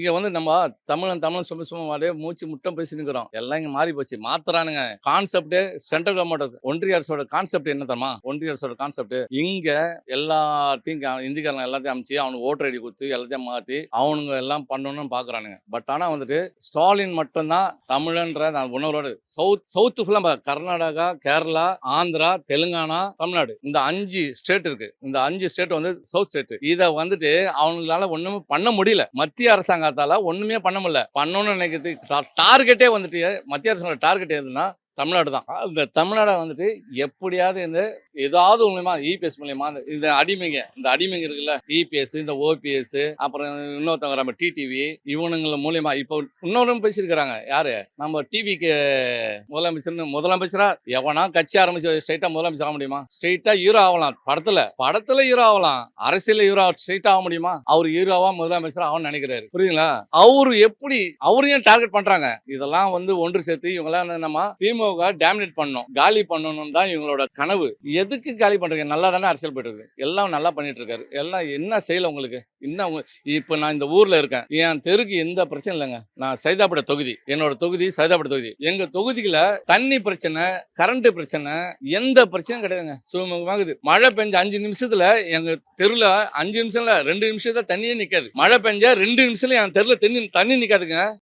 இங்க வந்து நம்ம தமிழன் தமிழன் சும்மா சும்மா அப்படியே மூச்சு முட்டம் பேசி நிக்கிறோம். எல்லாம் இங்க மாறி போச்சு. மாத்துறானுங்க. கான்செப்ட் சென்ட்ரல் கவர்மெண்ட் ஒன்றிய அரசோட கான்செப்ட் என்ன தெரியுமா? ஒன்றிய அரசோட கான்செப்ட் இங்க எல்லாத்தையும் இந்திக்காரங்க எல்லாத்தையும் அமுச்சு அவனுக்கு ஓட்டர் ஐடி கொடுத்து எல்லாத்தையும் மாத்தி அவனுங்க எல்லாம் பண்ணணும்னு பாக்குறானுங்க. பட் ஆனா வந்துட்டு ஸ்டாலின் மட்டும்தான் தமிழன்ற உணர்வோடு சவுத் ஃபுல்லா கர்நாடகா, கேரளா, ஆந்திரா, தெலுங்கானா, தமிழ்நாடு இந்த 5 ஸ்டேட் இருக்கு. இந்த 5 ஸ்டேட் வந்து சவுத் ஸ்டேட். இத வந்துட்டு அவங்களால ஒண்ணுமே பண்ண முடியல. மத்திய அரசாங்கத்தால ஒண்ணுமே பண்ண முடியல. பண்ணணும்னு நினைக்கிறது டார்கெட்டே வந்துட்டு மத்திய அரசோட டார்கெட் எதுன்னா தமிழ்நாடு தான். இந்த தமிழ்நாடை வந்துட்டு எப்படியாவது இந்த ஏதாவது மூலியமா இபிஎஸ் மூலியமா இந்த அடிமைங்க இருக்குல்ல, இபிஎஸ் இந்த ஓபிஎஸ் அப்புறம் இன்னொருத்தவங்க நம்ம டிடிவி இவனுங்கள மூலியமா இப்போ இன்னொரு பேசியிருக்கிறாங்க. யாரு நம்ம டிவிக்கு முதலமைச்சரா எவனா கட்சி ஆரம்பிச்சு ஸ்ட்ரைட்டா முதலமைச்சர் ஆக முடியுமா? ஸ்ட்ரைட்டா ஹீரோ ஆகலாம். படத்துல ஹீரோ ஆகலாம். அரசியல் ஹீரோ ஸ்ட்ரைட்டா ஆக முடியுமா? அவர் ஹீரோவா முதலமைச்சர் ஆகும் நினைக்கிறாரு. புரியுங்களா? அவரையும் டார்கெட் பண்றாங்க. இதெல்லாம் வந்து ஒன்று சேர்த்து இவங்களாம் நம்ம திமுக டாமினேட் பண்ணணும், காலி பண்ணணும் தான் இவங்களோட கனவு. எதுக்கு காலி பண்றீங்க? நல்லா தானே அரசியல் போயிட்டு இருக்கு. எல்லாம் நல்லா பண்ணிட்டு இருக்காரு. எல்லாம் என்ன செய்யல உங்களுக்கு? இப்ப நான் இந்த ஊர்ல இருக்கேன். என் தெருக்கு எந்த பிரச்சனை இல்லைங்க. நான் சைதாப்பேட்டை தொகுதி, என்னோட தொகுதி சைதாப்பேட்டை தொகுதி. எங்க தொகுதிக்குள்ள தண்ணி பிரச்சனை, கரண்ட் பிரச்சனை, எந்த பிரச்சனையும் கிடையாதுங்க. சுமூகமாகுது. மழை பெஞ்ச 5 நிமிஷத்துல எங்க தெருல 5 நிமிஷம் இல்ல 2 நிமிஷத்துல தண்ணியே நிக்காது. மழை பெஞ்ச 2 நிமிஷத்துல என் தெருல தண்ணி நிக்காதுங்க.